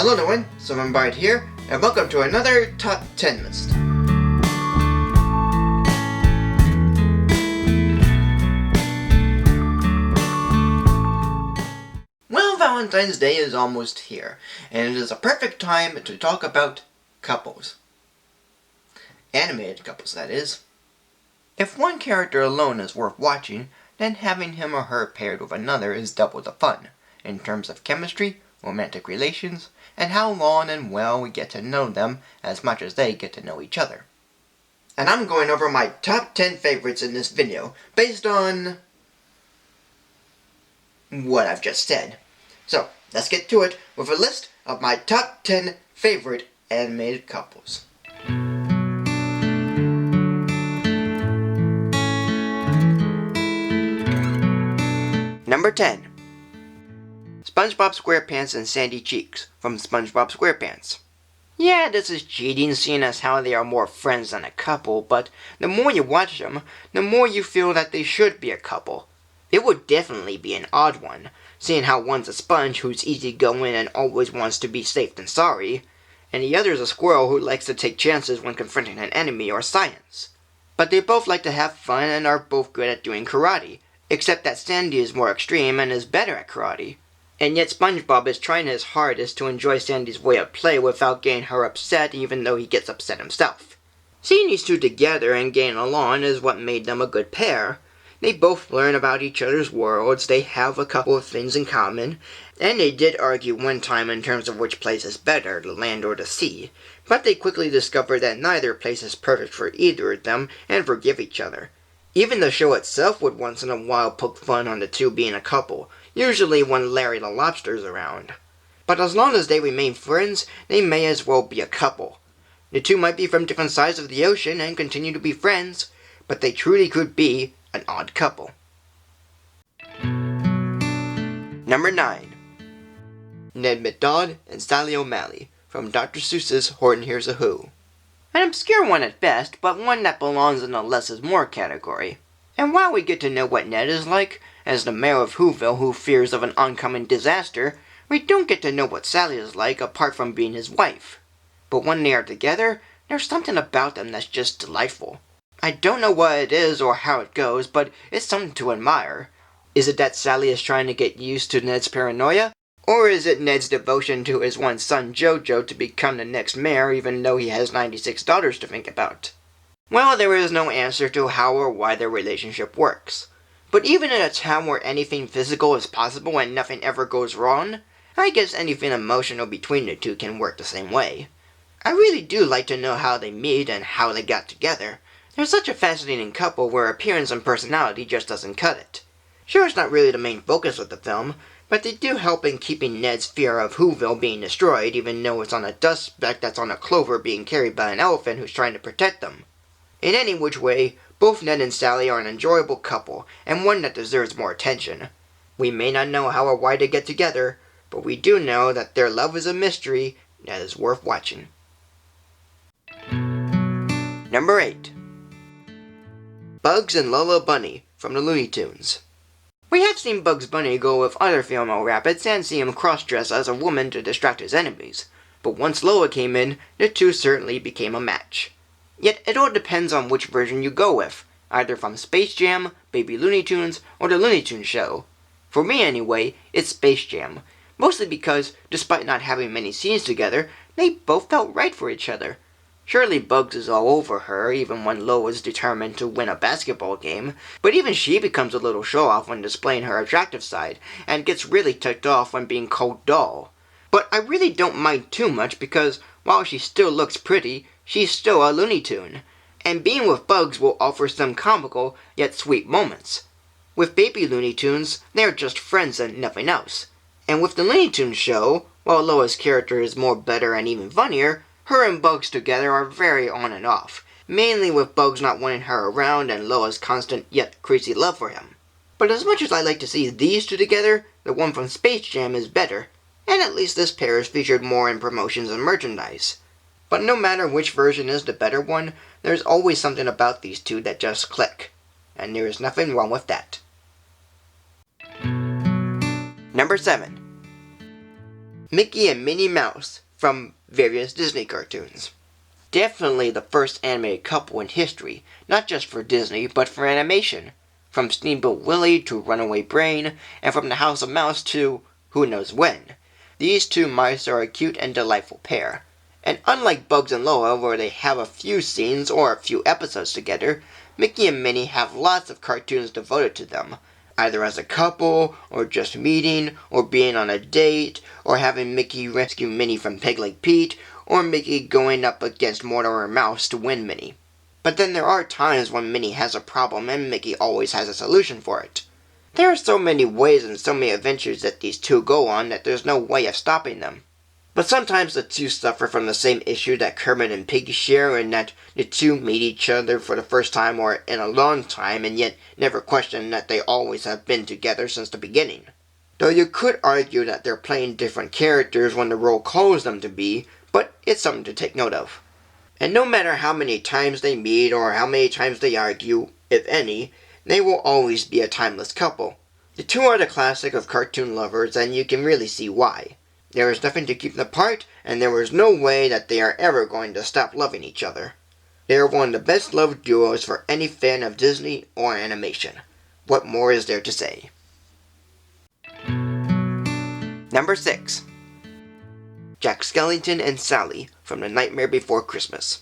Hello everyone, SpongeBob here, and welcome to another Top 10 list. Well, Valentine's Day is almost here, and it is a perfect time to talk about couples. Animated couples, that is. If one character alone is worth watching, then having him or her paired with another is double the fun, in terms of chemistry, romantic relations, and how long and well we get to know them as much as they get to know each other. And I'm going over my top 10 favorites in this video, based on what I've just said. So, let's get to it with a list of my top 10 favorite animated couples. Number 10. SpongeBob SquarePants and Sandy Cheeks from SpongeBob SquarePants. Yeah, this is cheating seeing as how they are more friends than a couple, but the more you watch them, the more you feel that they should be a couple. It would definitely be an odd one, seeing how one's a sponge who's easygoing and always wants to be safe than sorry, and the other's a squirrel who likes to take chances when confronting an enemy or science. But they both like to have fun and are both good at doing karate, except that Sandy is more extreme and is better at karate. And yet SpongeBob is trying his hardest to enjoy Sandy's way of play without getting her upset even though he gets upset himself. Seeing these two together and getting along is what made them a good pair. They both learn about each other's worlds, they have a couple of things in common, and they did argue one time in terms of which place is better, the land or the sea, but they quickly discovered that neither place is perfect for either of them and forgive each other. Even the show itself would once in a while poke fun on the two being a couple, usually when Larry the Lobster's around. But as long as they remain friends, they may as well be a couple. The two might be from different sides of the ocean and continue to be friends, but they truly could be an odd couple. Number 9. Ned McDod and Sally O'Malley from Dr. Seuss's Horton Hears a Who. An obscure one at best, but one that belongs in the less is more category. And while we get to know what Ned is like, as the mayor of Whoville who fears of an oncoming disaster, we don't get to know what Sally is like apart from being his wife. But when they are together, there's something about them that's just delightful. I don't know what it is or how it goes, but it's something to admire. Is it that Sally is trying to get used to Ned's paranoia? Or is it Ned's devotion to his one son Jojo to become the next mayor even though he has 96 daughters to think about? Well, there is no answer to how or why their relationship works. But even in a town where anything physical is possible and nothing ever goes wrong, I guess anything emotional between the two can work the same way. I really do like to know how they meet and how they got together. They're such a fascinating couple where appearance and personality just doesn't cut it. Sure, it's not really the main focus of the film, but they do help in keeping Ned's fear of Whoville being destroyed even though it's on a dust speck that's on a clover being carried by an elephant who's trying to protect them. In any which way, both Ned and Sally are an enjoyable couple, and one that deserves more attention. We may not know how or why they get together, but we do know that their love is a mystery that is worth watching. Number 8. Bugs and Lola Bunny from the Looney Tunes. We have seen Bugs Bunny go with other female rabbits and see him cross-dress as a woman to distract his enemies, but once Lola came in, the two certainly became a match. Yet it all depends on which version you go with, either from Space Jam, Baby Looney Tunes, or the Looney Tunes show. For me anyway, it's Space Jam, mostly because, despite not having many scenes together, they both felt right for each other. Surely Bugs is all over her, even when Lola's determined to win a basketball game, but even she becomes a little show-off when displaying her attractive side, and gets really ticked off when being called doll. But I really don't mind too much because, while she still looks pretty, she's still a Looney Tune, and being with Bugs will offer some comical, yet sweet moments. With Baby Looney Tunes, they're just friends and nothing else. And with the Looney Tunes show, while Lola's character is more better and even funnier, her and Bugs together are very on and off, mainly with Bugs not wanting her around and Lola's constant yet crazy love for him. But as much as I like to see these two together, the one from Space Jam is better, and at least this pair is featured more in promotions and merchandise. But no matter which version is the better one, there's always something about these two that just click, and there is nothing wrong with that. Number 7. Mickey and Minnie Mouse from various Disney cartoons. Definitely the first animated couple in history, not just for Disney, but for animation. From Steamboat Willie to Runaway Brain, and from the House of Mouse to who knows when. These two mice are a cute and delightful pair. And unlike Bugs and Lola, where they have a few scenes or a few episodes together, Mickey and Minnie have lots of cartoons devoted to them, either as a couple, or just meeting, or being on a date, or having Mickey rescue Minnie from Pig Leg Pete, or Mickey going up against Mortimer Mouse to win Minnie. But then there are times when Minnie has a problem and Mickey always has a solution for it. There are so many ways and so many adventures that these two go on that there's no way of stopping them. But sometimes the two suffer from the same issue that Kermit and Piggy share, in that the two meet each other for the first time or in a long time and yet never question that they always have been together since the beginning. Though you could argue that they're playing different characters when the role calls them to be, but it's something to take note of. And no matter how many times they meet or how many times they argue, if any, they will always be a timeless couple. The two are the classic of cartoon lovers, and you can really see why. There is nothing to keep them apart, and there is no way that they are ever going to stop loving each other. They are one of the best loved duos for any fan of Disney or animation. What more is there to say? Number 6. Jack Skellington and Sally from The Nightmare Before Christmas.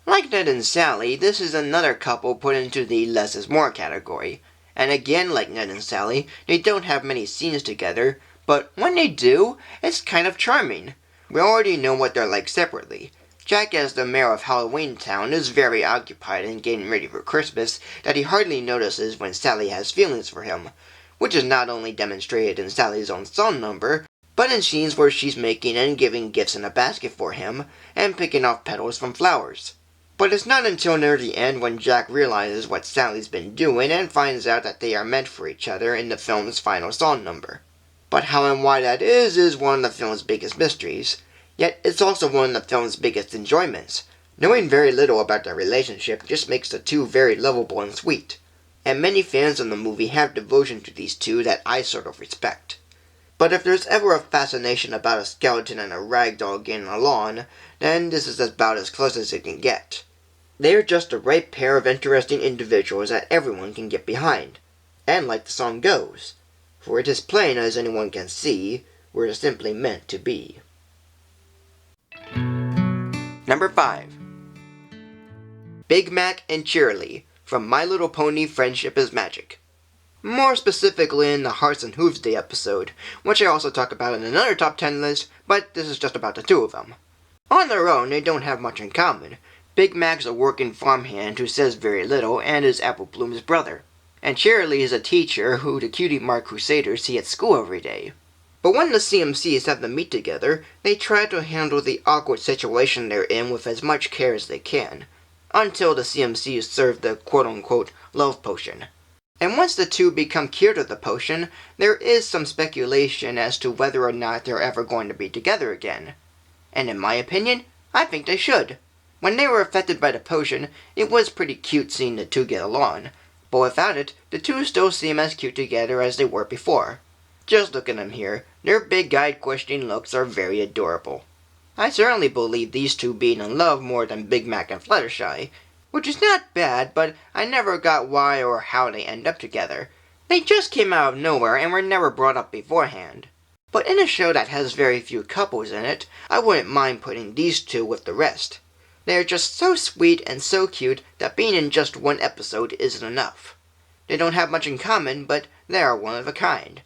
Like Ned and Sally, this is another couple put into the less is more category. And again, like Ned and Sally, they don't have many scenes together, but when they do, it's kind of charming. We already know what they're like separately. Jack, as the mayor of Halloween Town, is very occupied in getting ready for Christmas that he hardly notices when Sally has feelings for him, which is not only demonstrated in Sally's own song number, but in scenes where she's making and giving gifts in a basket for him, and picking off petals from flowers. But it's not until near the end when Jack realizes what Sally's been doing and finds out that they are meant for each other in the film's final song number. But how and why that is one of the film's biggest mysteries. Yet it's also one of the film's biggest enjoyments. Knowing very little about their relationship just makes the two very lovable and sweet. And many fans of the movie have devotion to these two that I sort of respect. But if there's ever a fascination about a skeleton and a ragdoll getting along, then this is about as close as it can get. They are just the right pair of interesting individuals that everyone can get behind. And like the song goes, for it is plain as anyone can see, we're simply meant to be. Number 5. Big Mac and Cheerily from My Little Pony Friendship is Magic. More specifically in the Hearts and Hooves Day episode, which I also talk about in another top 10 list, but this is just about the two of them. On their own, they don't have much in common. Big Mac's a working farmhand who says very little and is Apple Bloom's brother. And Cheerily is a teacher who the Cutie Mark Crusaders see at school every day. But when the CMCs have them meet together, they try to handle the awkward situation they're in with as much care as they can, until the CMCs serve the quote-unquote love potion. And once the two become cured of the potion, there is some speculation as to whether or not they're ever going to be together again. And in my opinion, I think they should. When they were affected by the potion, it was pretty cute seeing the two get along. But without it, the two still seem as cute together as they were before. Just look at them here. Their big-eyed questioning looks are very adorable. I certainly believe these two being in love more than Big Mac and Fluttershy, which is not bad, but I never got why or how they end up together. They just came out of nowhere and were never brought up beforehand. But in a show that has very few couples in it, I wouldn't mind putting these two with the rest. They are just so sweet and so cute that being in just one episode isn't enough. They don't have much in common, but they are one of a kind.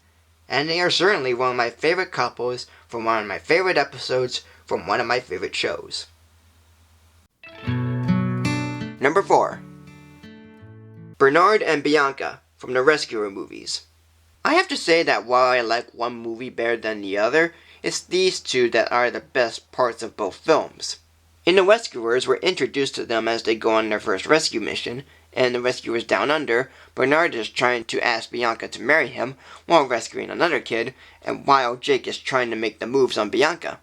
And they are certainly one of my favorite couples from one of my favorite episodes from one of my favorite shows. Number 4. Bernard and Bianca from the Rescuer movies. I have to say that while I like one movie better than the other, it's these two that are the best parts of both films. In The Rescuers, we're introduced to them as they go on their first rescue mission, and The Rescuers Down Under, Bernard is trying to ask Bianca to marry him while rescuing another kid, and while Jake is trying to make the moves on Bianca.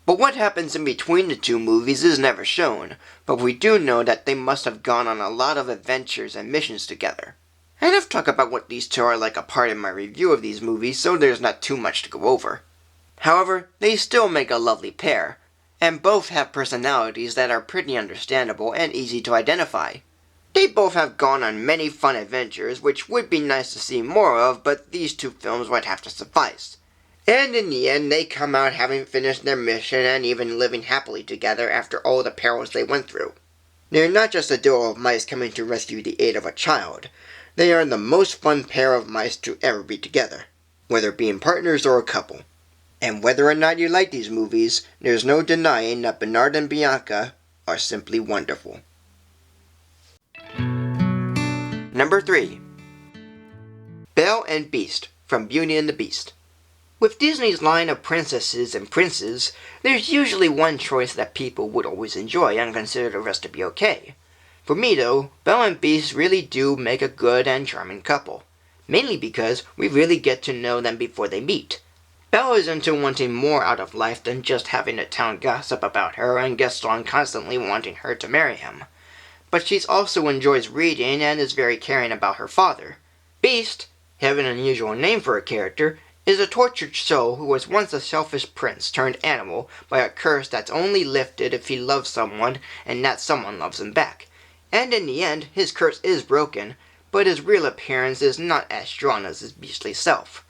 But what happens in between the two movies is never shown, but we do know that they must have gone on a lot of adventures and missions together. And I've talked about what these two are like apart in my review of these movies, so there's not too much to go over. However, they still make a lovely pair, and both have personalities that are pretty understandable and easy to identify. They both have gone on many fun adventures, which would be nice to see more of, but these two films would have to suffice. And in the end, they come out having finished their mission and even living happily together after all the perils they went through. They're not just a duo of mice coming to rescue the aid of a child. They are the most fun pair of mice to ever be together, whether being partners or a couple. And whether or not you like these movies, there's no denying that Bernard and Bianca are simply wonderful. Number 3. Belle and Beast from Beauty and the Beast. With Disney's line of princesses and princes, there's usually one choice that people would always enjoy and consider the rest to be okay. For me though, Belle and Beast really do make a good and charming couple, mainly because we really get to know them before they meet. Belle is into wanting more out of life than just having the town gossip about her and Gaston constantly wanting her to marry him. But she also enjoys reading and is very caring about her father. Beast, having an unusual name for a character, is a tortured soul who was once a selfish prince turned animal by a curse that's only lifted if he loves someone and that someone loves him back. And in the end, his curse is broken, but his real appearance is not as strong as his beastly self.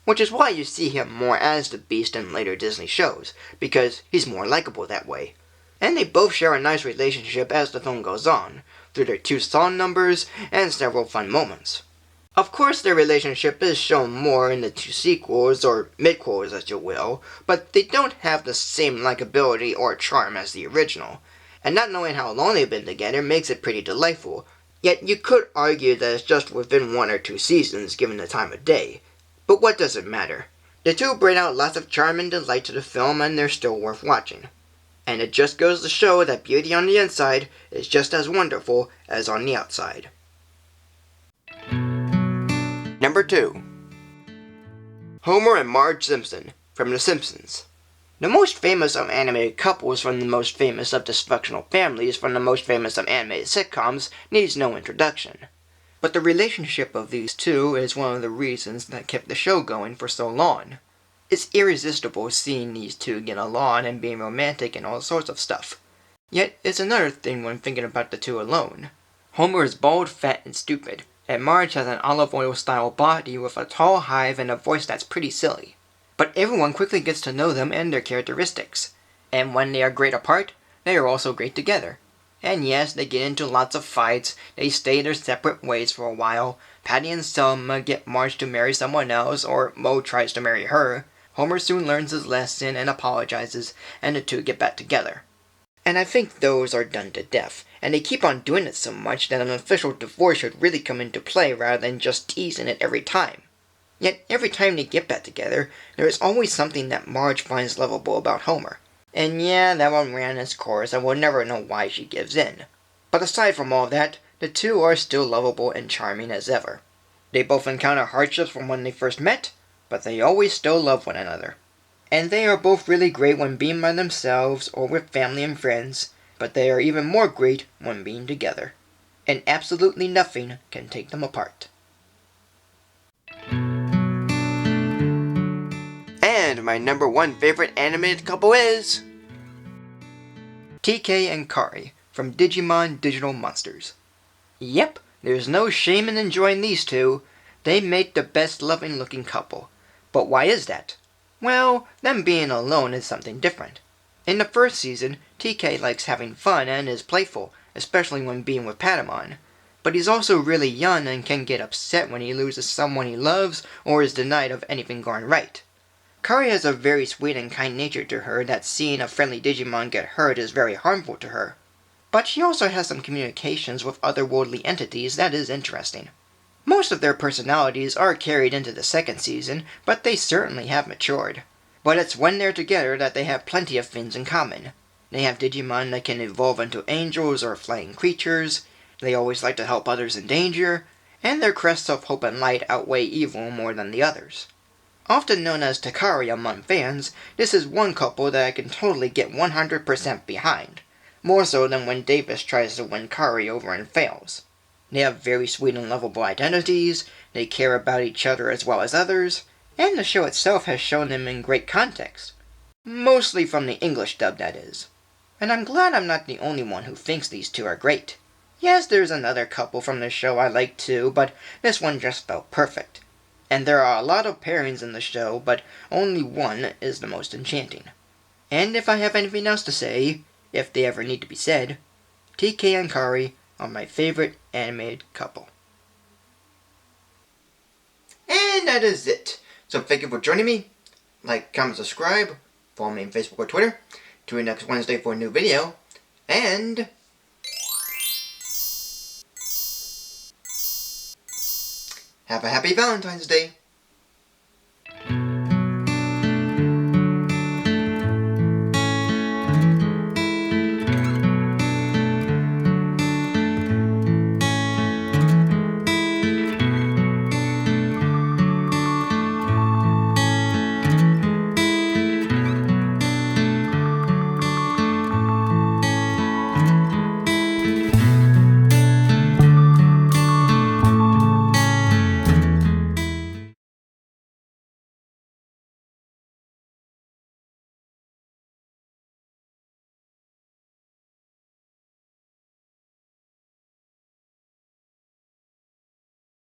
Which is why you see him more as the Beast in later Disney shows, because he's more likable that way. And they both share a nice relationship as the film goes on, through their 2 song numbers and several fun moments. Of course their relationship is shown more in the 2 sequels, or midquels as you will, but they don't have the same likability or charm as the original. And not knowing how long they've been together makes it pretty delightful, yet you could argue that it's just within 1 or 2 seasons given the time of day. But what does it matter? The two bring out lots of charm and delight to the film and they're still worth watching. And it just goes to show that beauty on the inside is just as wonderful as on the outside. Number 2. Homer and Marge Simpson from The Simpsons. The most famous of animated couples from the most famous of dysfunctional families from the most famous of animated sitcoms needs no introduction. But the relationship of these two is one of the reasons that kept the show going for so long. It's irresistible seeing these two get along and being romantic and all sorts of stuff. Yet it's another thing when thinking about the two alone. Homer is bald, fat, and stupid, and Marge has an olive oil style body with a tall hive and a voice that's pretty silly. But everyone quickly gets to know them and their characteristics. And when they are great apart, they are also great together. And yes, they get into lots of fights, they stay their separate ways for a while, Patty and Selma get Marge to marry someone else, or Moe tries to marry her. Homer soon learns his lesson and apologizes, and the two get back together. And I think those are done to death, and they keep on doing it so much that an official divorce should really come into play rather than just teasing it every time. Yet every time they get back together, there is always something that Marge finds lovable about Homer. And yeah, that one ran its course and we'll never know why she gives in. But aside from all that, the two are still lovable and charming as ever. They both encounter hardships from when they first met, but they always still love one another. And they are both really great when being by themselves or with family and friends, but they are even more great when being together. And absolutely nothing can take them apart. And my number 1 favorite animated couple is TK and Kari from Digimon Digital Monsters. Yep, there's no shame in enjoying these two. They make the best loving looking couple. But why is that? Well, them being alone is something different. In the first season, TK likes having fun and is playful, especially when being with Patamon. But he's also really young and can get upset when he loses someone he loves or is denied of anything going right. Kari has a very sweet and kind nature to her that seeing a friendly Digimon get hurt is very harmful to her. But she also has some communications with otherworldly entities that is interesting. Most of their personalities are carried into the second season, but they certainly have matured. But it's when they're together that they have plenty of things in common. They have Digimon that can evolve into angels or flying creatures, they always like to help others in danger, and their crests of hope and light outweigh evil more than the others. Often known as Takari among fans, this is one couple that I can totally get 100% behind, more so than when Davis tries to win Kari over and fails. They have very sweet and lovable identities, they care about each other as well as others, And the show itself has shown them in great context. Mostly from the English dub, that is. And I'm glad I'm not the only one who thinks these two are great. Yes, there's another couple from the show I like too, but this one just felt perfect. And there are a lot of pairings in the show, but only one is the most enchanting. And if I have anything else to say, if they ever need to be said, TK and Kari are my favorite animated couple. And that is it. So thank you for joining me. Like, comment, subscribe. Follow me on Facebook or Twitter. Tune in next Wednesday for a new video. And have a happy Valentine's Day.